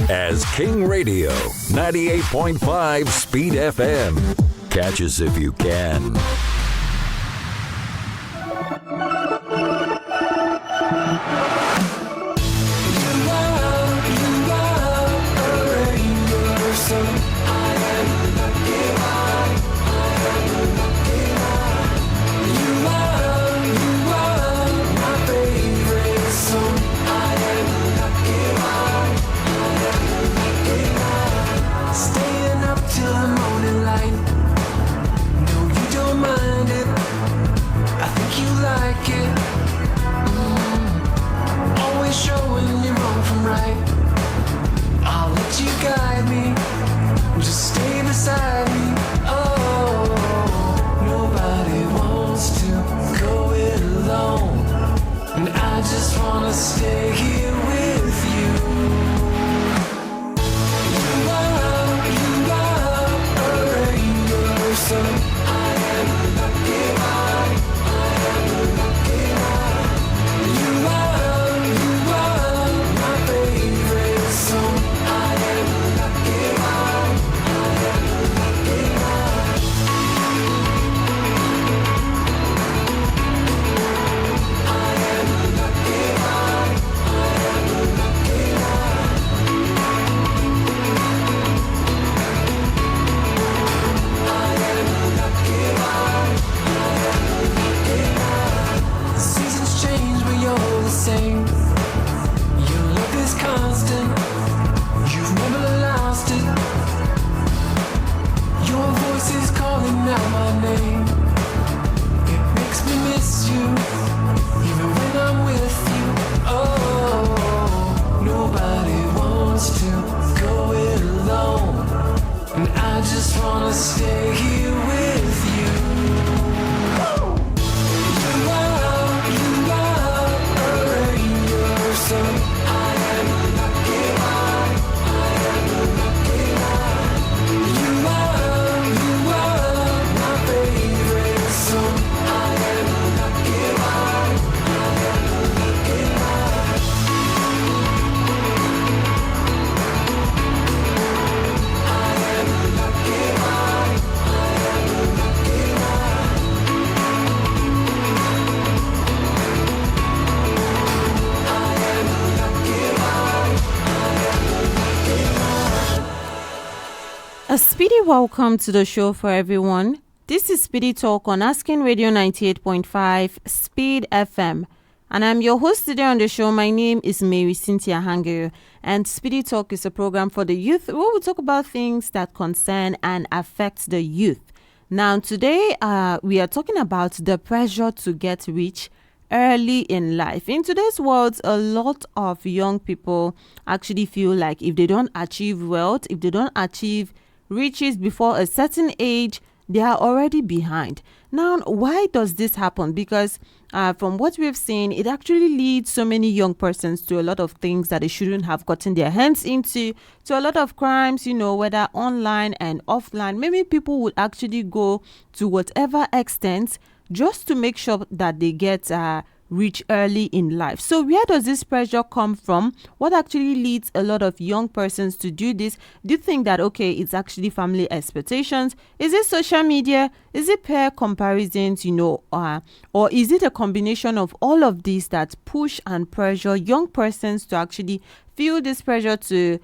as King Radio 98.5 Speed FM. Catch us if you can. A speedy welcome to the show for everyone. This is Speedy Talk on Asking Radio 98.5 Speed FM. And I'm your host today on the show. My name is Marysyntia Hangeior. And Speedy Talk is a program for the youth where we talk about things that concern and affect the youth. Now, today we are talking about the pressure to get rich early in life. In today's world, a lot of young people actually feel like if they don't achieve wealth, if they don't achieve riches before a certain age, they are already behind. Now, why does this happen? Because from what we've seen, it actually leads so many young persons to a lot of things that they shouldn't have gotten their hands into, to a lot of crimes, whether online and offline. Maybe people would actually go to whatever extent just to make sure that they get rich early in life. So where does this pressure come from? What actually leads a lot of young persons to do this? Do you think that, okay, it's actually family expectations? Is it social media? Is it peer comparisons, or is it a combination of all of these that push and pressure young persons to actually feel this pressure to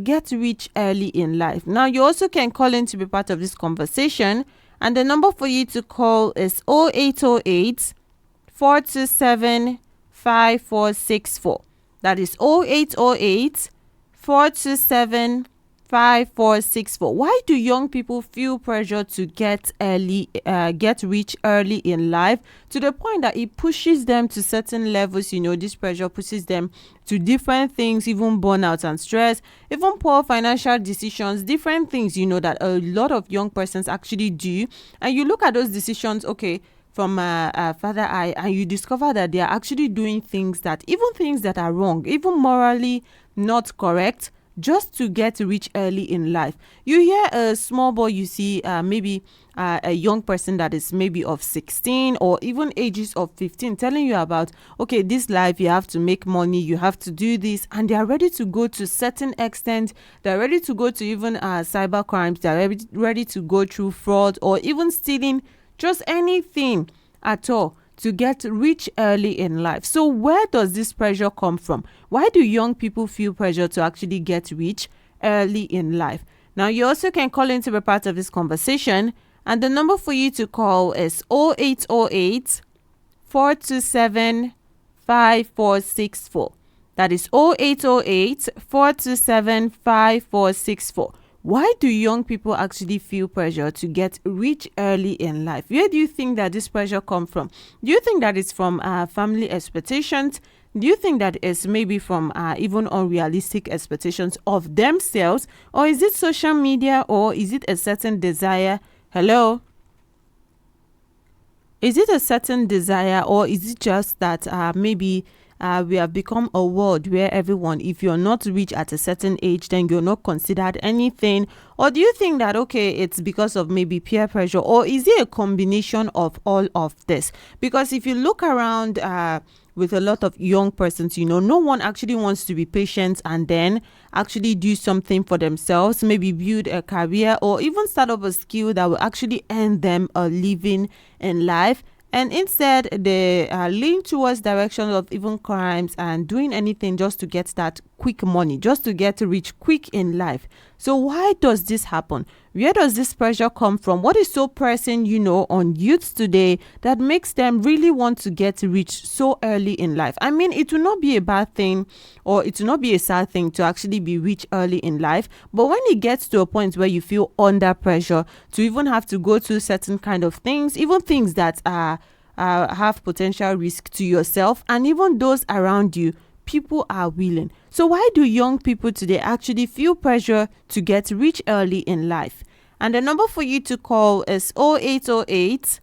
get rich early in life? Now, you also can call in to be part of this conversation. And the number for you to call is 0808 427 5464. That is 0808 427 5464. Why do young people feel pressure to get rich early in life, to the point that it pushes them to certain levels? This pressure pushes them to different things, even burnout and stress, even poor financial decisions, different things, that a lot of young persons actually do. And you look at those decisions, from a further eye, and you discover that they are actually doing things that are wrong, even morally not correct, just to get rich early in life. You hear a small boy, you see maybe a young person that is maybe of 16 or even ages of 15 telling you about, okay, this life you have to make money, you have to do this, and they are ready to go to certain extent. They're ready to go to even cyber crimes. They're ready to go through fraud or even stealing, just anything at all to get rich early in life. So where does this pressure come from? Why do young people feel pressure to actually get rich early in life? Now, you also can call in to be part of this conversation, and the number for you to call is 0808 427 5464. That is 0808 427 5464. Why do young people actually feel pressure to get rich early in life? Where do you think that this pressure comes from? Do you think that it's from family expectations? Do you think that it's maybe from even unrealistic expectations of themselves? Or is it social media? Or is it a certain desire? Hello? Is it a certain desire? Or is it just that maybe we have become a world where everyone, if you're not rich at a certain age, then you're not considered anything? Or do you think that, okay, it's because of maybe peer pressure? Or is it a combination of all of this? Because if you look around with a lot of young persons, no one actually wants to be patient and then actually do something for themselves, maybe build a career or even start up a skill that will actually earn them a living in life. And instead, they lean towards direction of even crimes and doing anything just to get that quick money, just to get rich quick in life. So why does this happen? Where does this pressure come from? What is so pressing, on youths today that makes them really want to get rich so early in life? I mean, it will not be a bad thing or it will not be a sad thing to actually be rich early in life. But when it gets to a point where you feel under pressure to even have to go through certain kind of things, even things that have potential risk to yourself and even those around you, people are willing. So why do young people today actually feel pressure to get rich early in life? And the number for you to call is 0808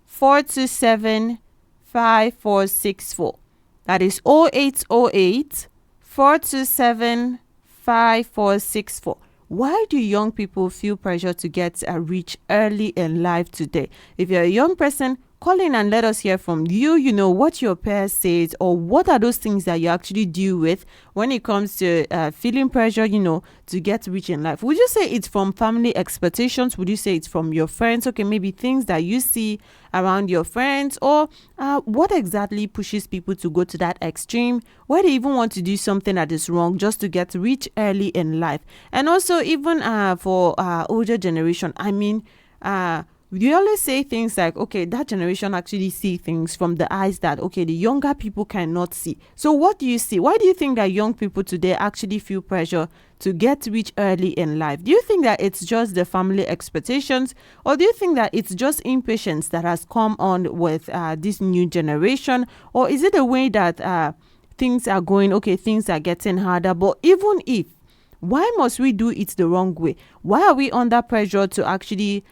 427 5464. That is 0808 427 5464. Why do young people feel pressure to get rich early in life today? If you're a young person, call in and let us hear from you, what your peers says, or what are those things that you actually deal with when it comes to feeling pressure, to get rich in life. Would you say it's from family expectations? Would you say it's from your friends? Okay, maybe things that you see around your friends, or what exactly pushes people to go to that extreme where they even want to do something that is wrong just to get rich early in life? And also even for older generation, I mean, we always say things like, okay, that generation actually see things from the eyes that, okay, the younger people cannot see. So what do you see? Why do you think that young people today actually feel pressure to get rich early in life? Do you think that it's just the family expectations, or do you think that it's just impatience that has come on with this new generation? Or is it a way that things are going, okay, things are getting harder? But even if, why must we do it the wrong way? Why are we under pressure to actually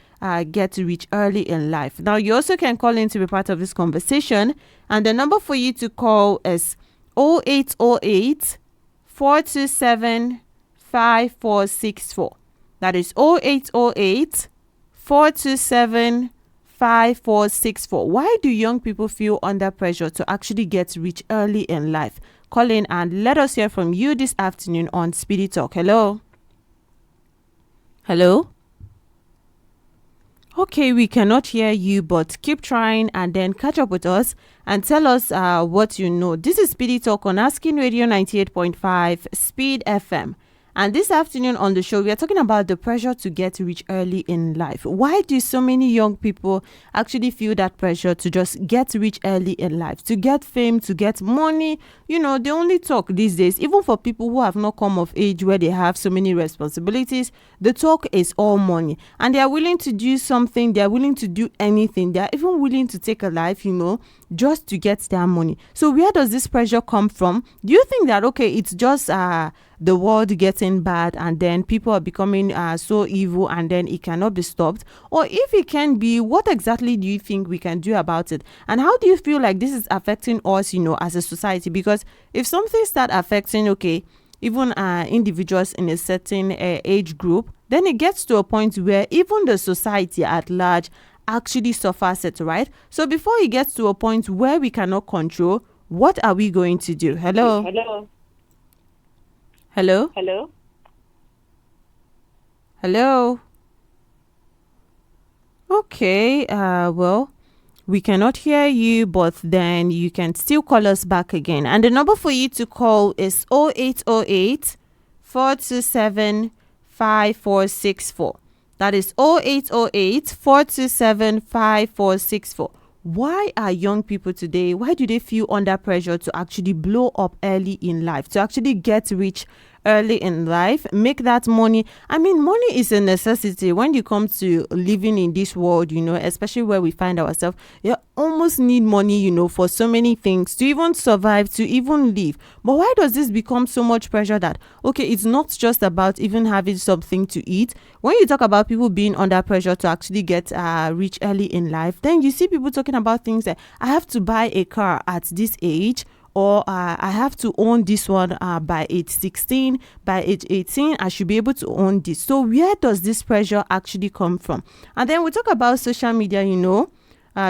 get rich early in life? Now, you also can call in to be part of this conversation. And the number for you to call is 0808 427 5464. That is 0808 427 5464. Why do young people feel under pressure to actually get rich early in life? Call in and let us hear from you this afternoon on Speedy Talk. Hello? Hello? Okay, we cannot hear you, but keep trying and then catch up with us and tell us what you know. This is Speedy Talk on Asking Radio 98.5 Speed FM. And this afternoon on the show, we are talking about the pressure to get rich early in life. Why do so many young people actually feel that pressure to just get rich early in life, to get fame, to get money? They only talk these days, even for people who have not come of age where they have so many responsibilities. The talk is all money, and they are willing to do something. They are willing to do anything. They are even willing to take a life, just to get their money. So where does this pressure come from? Do you think that, okay, it's just the world getting bad and then people are becoming so evil and then it cannot be stopped? Or if it can be, what exactly do you think we can do about it? And how do you feel like this is affecting us, as a society? Because if something start affecting, okay, even individuals in a certain age group, then it gets to a point where even the society at large actually suffers it, right? So before it gets to a point where we cannot control, what are we going to do? Hello? Hello? Hello? Okay, well, we cannot hear you, but then you can still call us back again. And the number for you to call is 0808 427 5464. That is 0808 427 5464. Why are young people today, why do they feel under pressure to actually blow up early in life, to actually get rich early in life, make that money? I mean, money is a necessity when you come to living in this world, especially where we find ourselves. You almost need money, for so many things, to even survive, to even live. But why does this become so much pressure that, okay, it's not just about even having something to eat? When you talk about people being under pressure to actually get rich early in life, then you see people talking about things like, I have to buy a car at this age, or I have to own this one by age 16, by age 18, I should be able to own this. So where does this pressure actually come from? And then we talk about social media,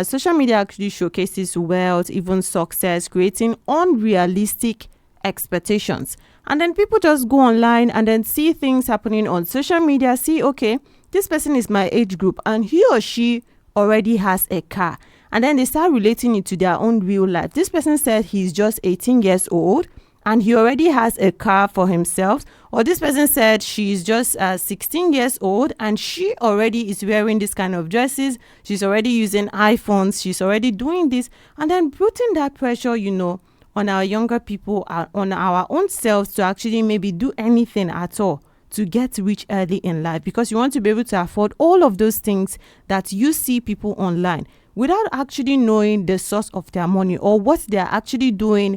social media actually showcases wealth, even success, creating unrealistic expectations. And then people just go online and then see things happening on social media, see, okay, this person is my age group and he or she already has a car. And then they start relating it to their own real life. This person said he's just 18 years old and he already has a car for himself. Or this person said she's just 16 years old and she already is wearing this kind of dresses. She's already using iPhones. She's already doing this. And then putting that pressure, on our younger people, on our own selves to actually maybe do anything at all to get rich early in life, because you want to be able to afford all of those things that you see people online without actually knowing the source of their money or what they're actually doing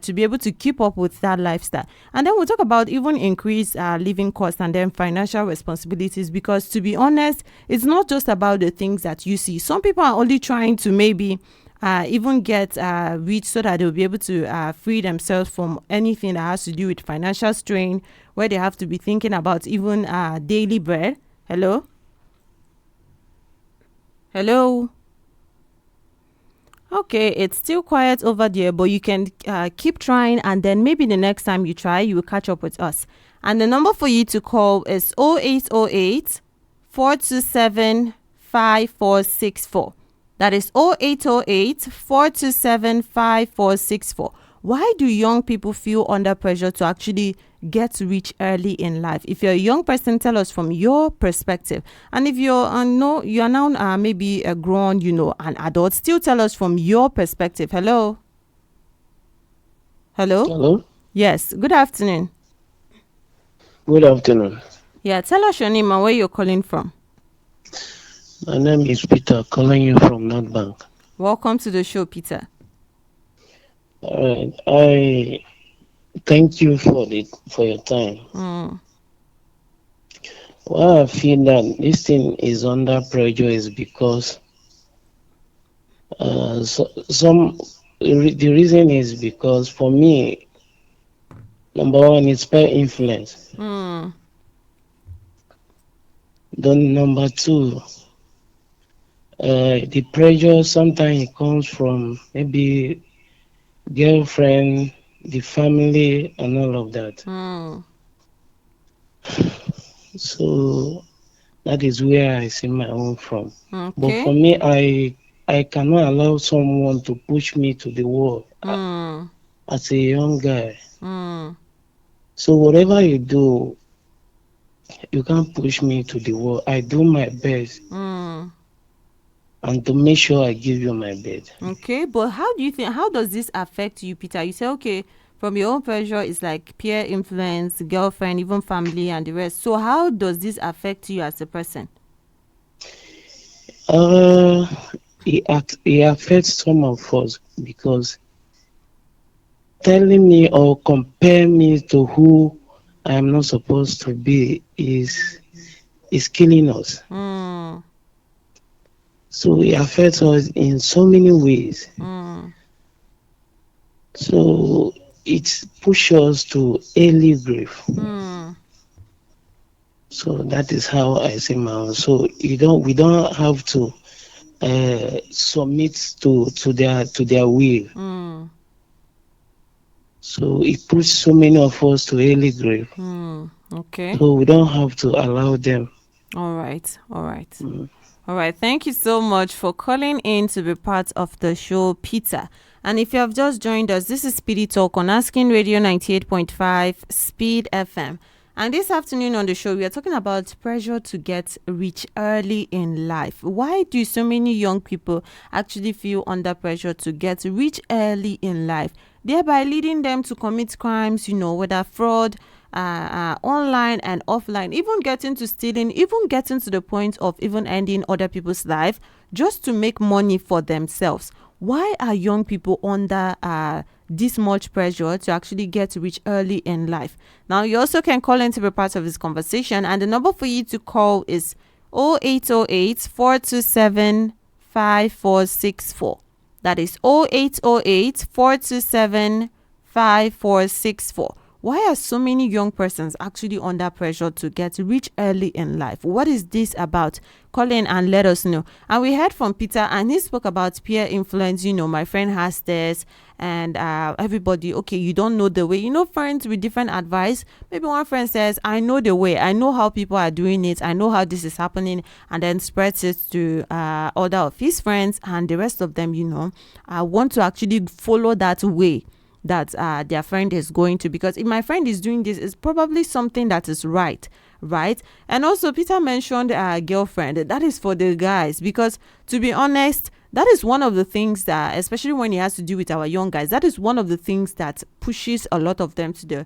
to be able to keep up with that lifestyle. And then we'll talk about even increased living costs and then financial responsibilities, because to be honest, it's not just about the things that you see. Some people are only trying to maybe even get rich so that they'll be able to free themselves from anything that has to do with financial strain, where they have to be thinking about even daily bread. Hello? Hello? Okay, it's still quiet over there, but you can keep trying, and then maybe the next time you try, you will catch up with us. And the number for you to call is 0808 427 5464. That is 0808 427 5464. Why do young people feel under pressure to actually get rich early in life? If you're a young person, tell us from your perspective. And if you're now maybe a grown, an adult, still tell us from your perspective. Hello? Hello? Yes, good afternoon. Good afternoon. Yeah, tell us your name and where you're calling from. My name is Peter, calling you from North Bank. Welcome to the show, Peter. All right. I thank you for your time. Why I feel that this thing is under pressure is because the reason is because for me, number one, it's peer influence. Then number two, the pressure sometimes it comes from maybe girlfriend, the family, and all of that. So that is where I see my own from. Okay. But for me, I cannot allow someone to push me to the wall as a young guy. So whatever you do, you can't push me to the wall. I do my best. And to make sure I give you my bed. Okay, but how does this affect you, Peter? You say, okay, from your own pressure, it's like peer influence, girlfriend, even family and the rest. So how does this affect you as a person? It affects some of us because telling me or compare me to who I am not supposed to be is killing us. So it affects us in so many ways. So it pushes us to early grave. Hmm. So that is how I see my own. So we don't have to submit to their will. Hmm. So it puts so many of us to early grave. Hmm. Okay. So we don't have to allow them. All right. All right. Mm. All right. Thank you so much for calling in to be part of the show, Peter. And if you have just joined us, this is Speedy Talk on Asking Radio 98.5 Speed FM. And this afternoon on the show, we are talking about pressure to get rich early in life. Why do so many young people actually feel under pressure to get rich early in life, thereby leading them to commit crimes, whether fraud, online and offline, even getting to stealing, even getting to the point of even ending other people's life just to make money for themselves? Why are young people under this much pressure to actually get rich early in life? Now, you also can call in to be part of this conversation, and the number for you to call is 0808 427 5464. That is 0808 427 5464. Why are so many young persons actually under pressure to get rich early in life? What is this about? Call in and let us know. And we heard from Peter, and he spoke about peer influence. My friend has this, and everybody, okay, you don't know the way. Friends with different advice. Maybe one friend says, I know the way. I know how people are doing it. I know how this is happening, and then spreads it to other of his friends, and the rest of them, want to actually follow that way that their friend is going to, because if my friend is doing this, it's probably something that is right. And also Peter mentioned girlfriend. That is for the guys, because to be honest, that is one of the things that, especially when it has to do with our young guys, that is one of the things that pushes a lot of them to the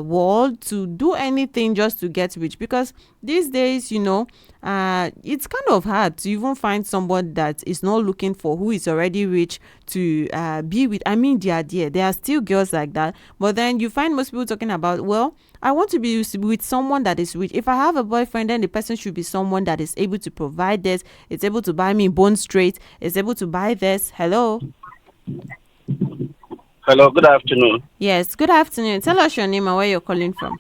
world to do anything just to get rich. Because these days, it's kind of hard to even find someone that is not looking for who is already rich to be with. I mean, there are still girls like that, but then you find most people talking about, well, I want to be with someone that is rich. If I have a boyfriend, then the person should be someone that is able to provide this. It's able to buy me bone straight. It's able to buy this. Hello. Hello, good afternoon. Yes, good afternoon. Tell us your name and where you're calling from.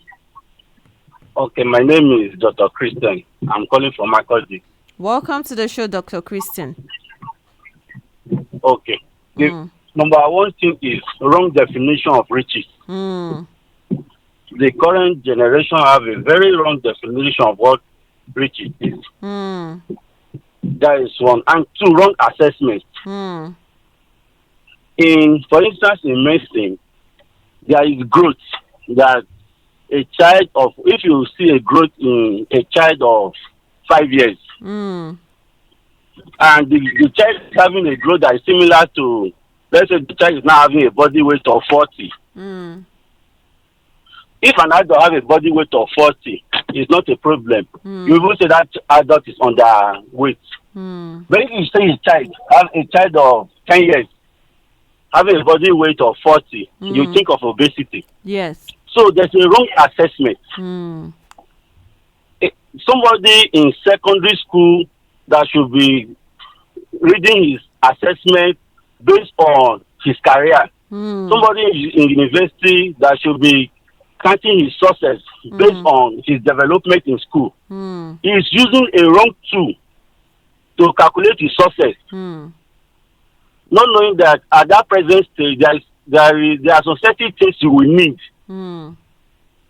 Okay, my name is Dr. Christian. I'm calling from Makurdi. Welcome to the show, Dr. Christian. Okay. The number one thing is wrong definition of riches. The current generation have a very wrong definition of what riches is. That is one. And two, wrong assessment. For instance, in medicine, there is growth that a child of, if you see a growth in a child of 5 years, and the child is having a growth that is similar to, let's say the child is now having a body weight of 40. If an adult has a body weight of 40, it's not a problem. You will say that adult is underweight. But if you say a child, have a child of 10 years, having a body weight of 40, you think of obesity. Yes. So there's a wrong assessment. Somebody in secondary school that should be reading his assessment based on his career. Somebody in university that should be counting his success based on his development in school. He is using a wrong tool to calculate his success. Not knowing that at that present stage, there are some certain things you will need,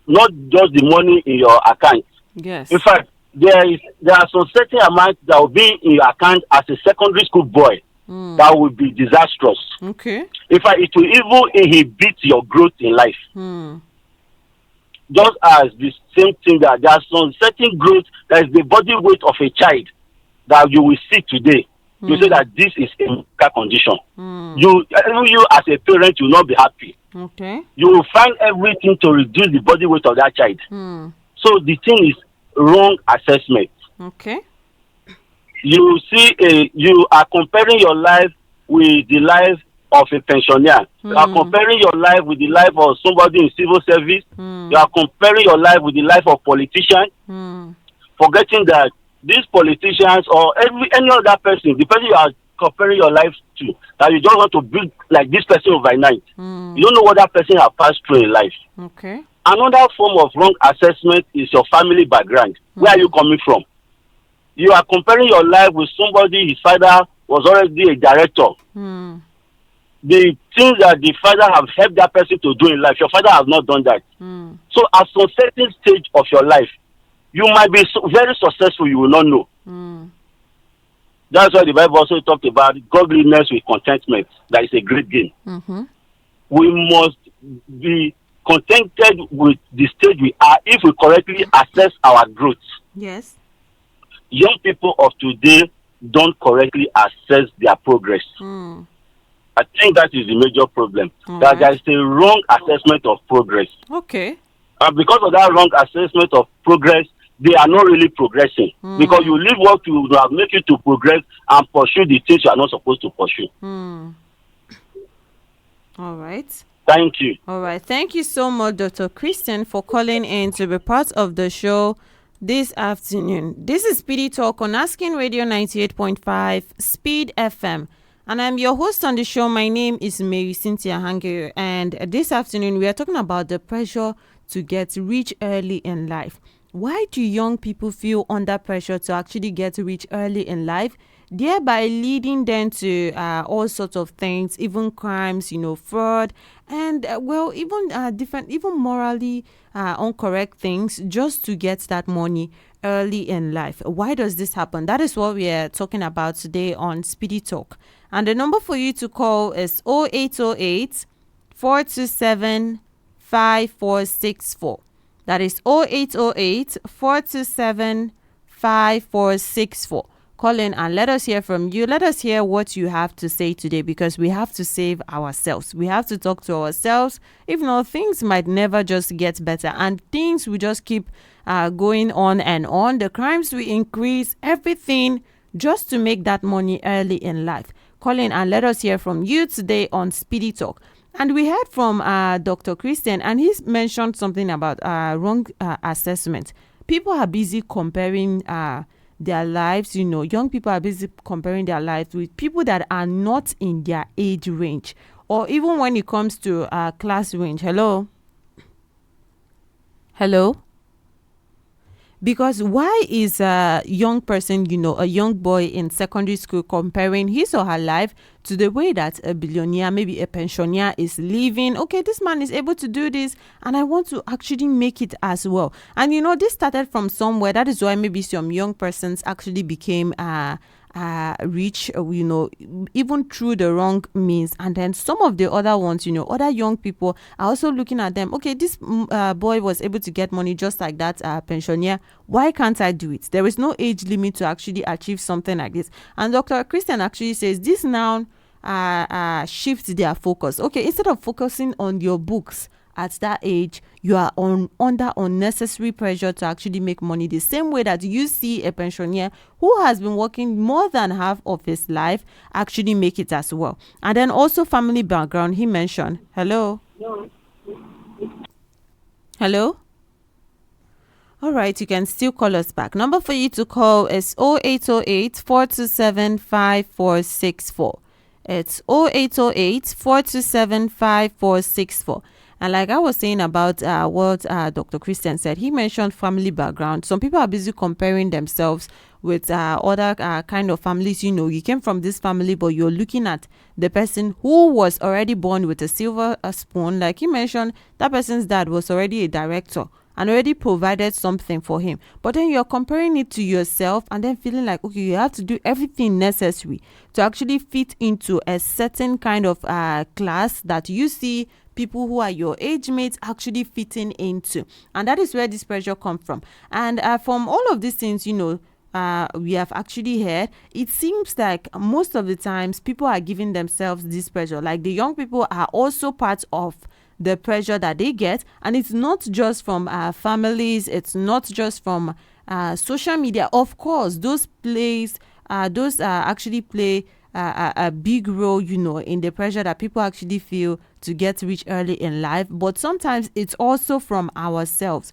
not just the money in your account. Yes. In fact, there are some certain amount that will be in your account as a secondary school boy that will be disastrous. Okay. In fact, it will even inhibit your growth in life. Just as the same thing that there are some certain growth that is the body weight of a child that you will see today. You say that this is a medical condition. You as a parent, you will not be happy. Okay. You will find everything to reduce the body weight of that child. So the thing is wrong assessment. Okay. You see, you are comparing your life with the life of a pensioner. You are comparing your life with the life of somebody in civil service. You are comparing your life with the life of politician, forgetting that these politicians or any other person, the person you are comparing your life too. That you don't want to be like this person overnight. You don't know what that person has passed through in life. Okay. Another form of wrong assessment is your family background. Where are you coming from? You are comparing your life with somebody, his father was already a director. The things that the father have helped that person to do in life, your father has not done that. So at some certain stage of your life, you might be very successful, you will not know. That's why the Bible also talked about godliness with contentment. That is a great gain. We must be contented with the stage we are if we correctly assess our growth. Yes. Young people of today don't correctly assess their progress. I think that is the major problem. That there is a wrong assessment of progress. Okay. And because of that wrong assessment of progress, they are not really progressing. Because you leave what you have make you to progress and pursue the things you are not supposed to pursue. All right. Thank you. All right. Thank you so much, Dr. Christian, for calling in to be part of the show this afternoon. This is Speedy Talk on Asking Radio 98.5 Speed FM. And I'm your host on the show. My name is Marysyntia Hangeior. And this afternoon, we are talking about the pressure to get rich early in life. Why do young people feel under pressure to actually get rich early in life, thereby leading them to all sorts of things, even crimes, fraud, and even morally incorrect things, just to get that money early in life? Why does this happen? That is what we are talking about today on Speedy Talk. And the number for you to call is 0808 427 5464. That is 0808 427 5464. Call in and let us hear from you. Let us hear what you have to say today, because we have to save ourselves. We have to talk to ourselves. If not, things might never just get better, and things will just keep going on and on. The crimes will increase, everything just to make that money early in life. Call in and let us hear from you today on Speedy Talk. And we heard from Dr. Christian, and he's mentioned something about wrong assessment. People are busy comparing their lives. Young people are busy comparing their lives with people that are not in their age range, or even when it comes to class range. Hello? Because why is a young person, a young boy in secondary school, comparing his or her life to the way that a billionaire, maybe a pensioner, is living? Okay, this man is able to do this, and I want to actually make it as well. And this started from somewhere. That is why maybe some young persons actually became rich, even through the wrong means. And then some of the other ones, other young people are also looking at them. Okay, this boy was able to get money just like that pensioner. Why can't I do it? There is no age limit to actually achieve something like this. And Dr. Christian actually says this now shifts their focus. Okay, instead of focusing on your books at that age, you are under unnecessary pressure to actually make money, the same way that you see a pensioner who has been working more than half of his life actually make it as well. And then also family background, he mentioned. Hello? All right, you can still call us back. Number for you to call is 0808 427 5464. It's 0808 427 5464. And like I was saying about what Dr. Christian said, he mentioned family background. Some people are busy comparing themselves with other kind of families. You came from this family, but you're looking at the person who was already born with a silver spoon. Like he mentioned, that person's dad was already a director and already provided something for him. But then you're comparing it to yourself and then feeling like, okay, you have to do everything necessary to actually fit into a certain kind of class that you see people who are your age mates actually fitting into. And that is where this pressure comes from. And from all of these things, we have actually heard, it seems like most of the times people are giving themselves this pressure. Like the young people are also part of the pressure that they get. And it's not just from families. It's not just from social media. Of course, those actually play a big role, in the pressure that people actually feel to get rich early in life. But sometimes it's also from ourselves,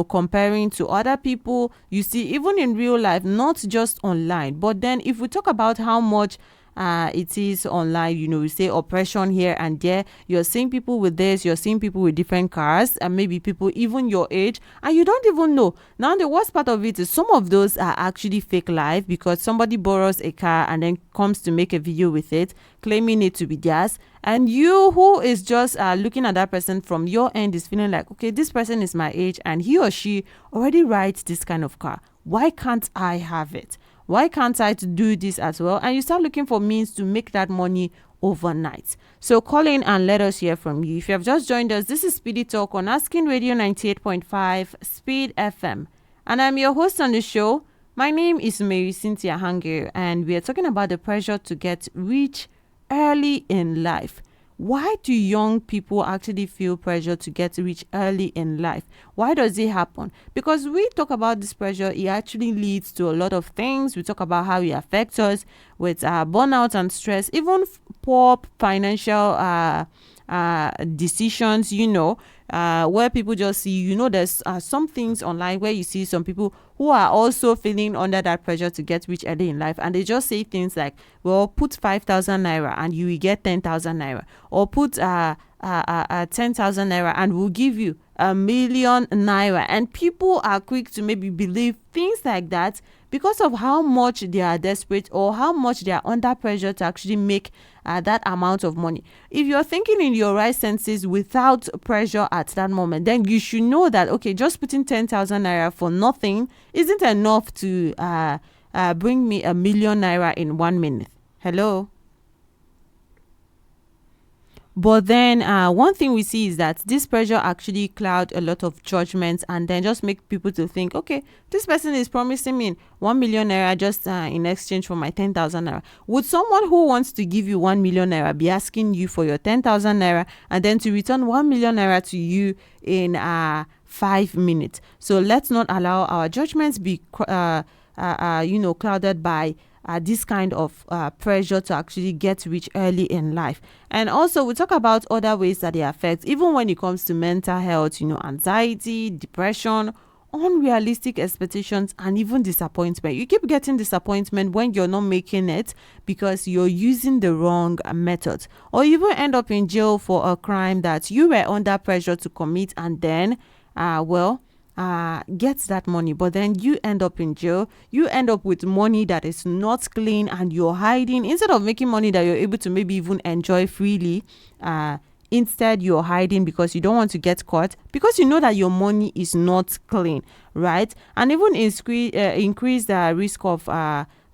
comparing to other people. You see, even in real life, not just online. But then if we talk about how much it is online. We say oppression here and there. You're seeing people with this, you're seeing people with different cars, and maybe people even your age, and you don't even know. Now, the worst part of it is some of those are actually fake life, because somebody borrows a car and then comes to make a video with it, claiming it to be theirs. And you, who is just looking at that person from your end, is feeling like, okay, this person is my age and he or she already rides this kind of car. Why can't I have it? Why can't I do this as well? And you start looking for means to make that money overnight. So call in and let us hear from you. If you have just joined us, this is Speedy Talk on Asking Radio 98.5 Speed FM. And I'm your host on the show. My name is Marysyntia Hangeior, and we are talking about the pressure to get rich early in life. Why do young people actually feel pressure to get rich early in life? Why does it happen? Because we talk about this pressure, it actually leads to a lot of things. We talk about how it affects us with burnout and stress, even poor financial decisions, where people just see, there's some things online where you see some people who are also feeling under that pressure to get rich early in life, and they just say things like, well, put 5,000 naira and you will get 10,000 naira, or put 10,000 naira and we'll give you 1,000,000 naira. And people are quick to maybe believe things like that because of how much they are desperate or how much they are under pressure to actually make that amount of money. If you're thinking in your right senses without pressure at that moment, then you should know that, okay, just putting 10,000 naira for nothing isn't enough to bring me 1,000,000 naira in 1 minute. Hello? But then one thing we see is that this pressure actually cloud a lot of judgments and then just make people to think, okay, this person is promising me 1,000,000 naira just in exchange for my 10,000 naira. Would someone who wants to give you 1,000,000 naira be asking you for your 10,000 naira and then to return 1,000,000 naira to you in 5 minutes? So let's not allow our judgments be clouded by this kind of pressure to actually get rich early in life. And also we talk about other ways that they affect, even when it comes to mental health, anxiety, depression, unrealistic expectations, and even disappointment. You keep getting disappointment when you're not making it because you're using the wrong method, or you even end up in jail for a crime that you were under pressure to commit, and then gets that money, but then you end up in jail. You end up with money that is not clean and you're hiding. Instead of making money that you're able to maybe even enjoy freely, instead you're hiding because you don't want to get caught, because you know that your money is not clean, right? And even increase the risk of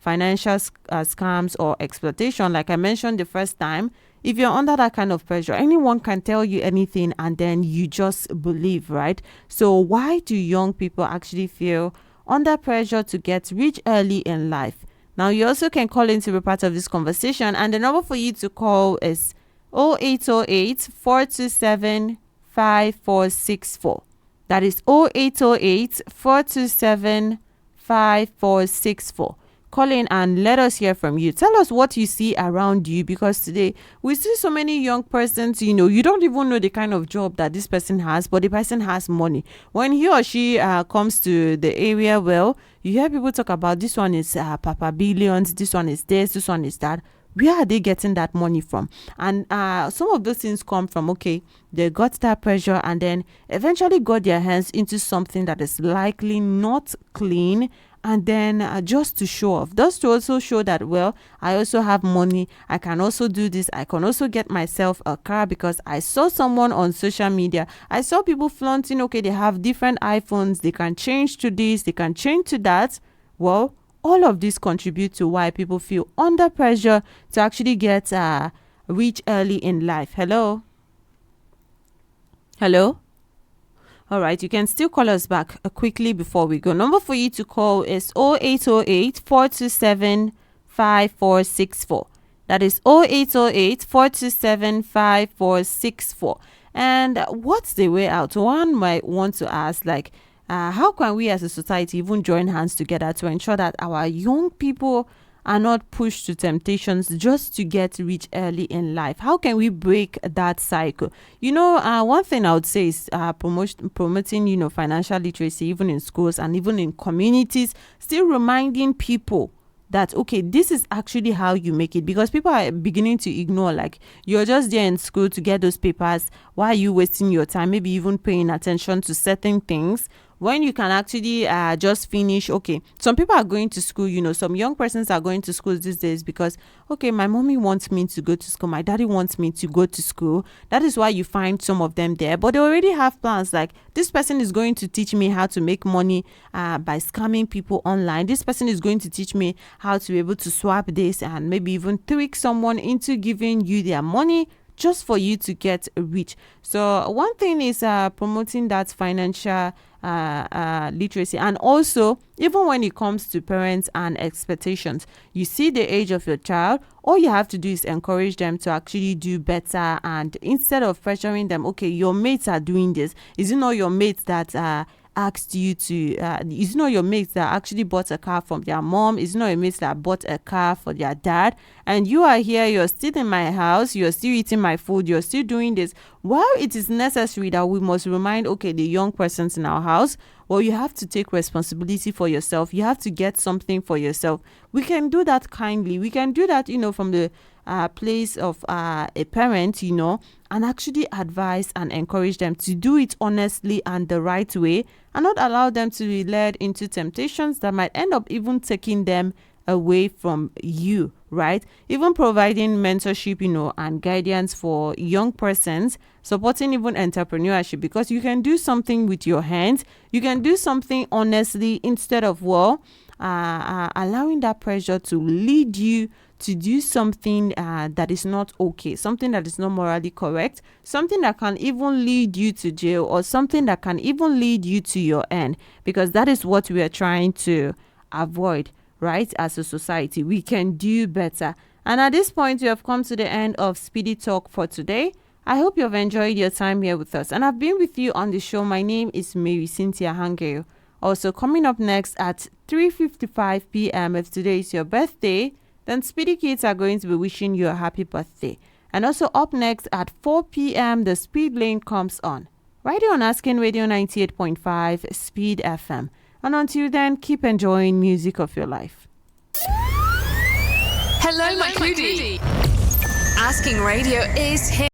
financial scams or exploitation. Like I mentioned the first time, if you're under that kind of pressure, anyone can tell you anything and then you just believe, right? So why do young people actually feel under pressure to get rich early in life? Now, you also can call in to be part of this conversation, and the number for you to call is 0808 427 5464. That is 0808 427 5464. Call in and let us hear from you. Tell us what you see around you, because today we see so many young persons, you don't even know the kind of job that this person has, but the person has money. When he or she comes to the area, well, you hear people talk about this one is Papa Billions, this one is this one is that. Where are they getting that money from? And some of those things come from, okay, they got that pressure and then eventually got their hands into something that is likely not clean, and then just to show off, just to also show that, well, I also have money, I can also do this, I can also get myself a car because I saw someone on social media, I saw people flaunting, okay, they have different iPhones, they can change to this, they can change to that. Well, all of this contribute to why people feel under pressure to actually get rich early in life. Hello? All right, you can still call us back quickly before we go. Number for you to call is 0808 427 5464. That is 0808 427 5464. And what's the way out? One might want to ask, like, how can we as a society even join hands together to ensure that our young people are not pushed to temptations just to get rich early in life? How can we break that cycle? One thing I would say is promoting, financial literacy, even in schools and even in communities, still reminding people that, okay, this is actually how you make it, because people are beginning to ignore, like, you're just there in school to get those papers. Why are you wasting your time, maybe even paying attention to certain things, when you can actually just finish? Okay, some people are going to school, some young persons are going to school these days because, okay, my mommy wants me to go to school, my daddy wants me to go to school. That is why you find some of them there, but they already have plans, like, this person is going to teach me how to make money by scamming people online. This person is going to teach me how to be able to swap this and maybe even trick someone into giving you their money just for you to get rich. So one thing is promoting that financial literacy. And also, even when it comes to parents and expectations, you see the age of your child, all you have to do is encourage them to actually do better. And instead of pressuring them, okay, your mates are doing this, is it not your mates that asked you to is not your mates that actually bought a car from their mom, is not your mates that bought a car for their dad, and you are here, you're still in my house, you're still eating my food, you're still doing this? While it is necessary that we must remind, okay, the young persons in our house, well, you have to take responsibility for yourself, you have to get something for yourself. We can do that kindly, we can do that, from the place of a parent, and actually advise and encourage them to do it honestly and the right way, and not allow them to be led into temptations that might end up even taking them away from you, right? Even providing mentorship, and guidance for young persons, supporting even entrepreneurship, because you can do something with your hands, you can do something honestly, instead of allowing that pressure to lead you to do something that is not okay, something that is not morally correct, something that can even lead you to jail, or something that can even lead you to your end, because that is what we are trying to avoid, right? As a society, we can do better. And at this point, we have come to the end of Speedy Talk for today. I hope you have enjoyed your time here with us, and I've been with you on the show. My name is Marysyntia Hangeior. Also, coming up next at 3:55 p.m. if today is your birthday, then Speedy Kids are going to be wishing you a happy birthday. And also up next at 4 p.m, the Speed Lane comes on. Right here on Asking Radio 98.5 Speed FM. And until then, keep enjoying music of your life. Hello, my cutie. Asking Radio is here.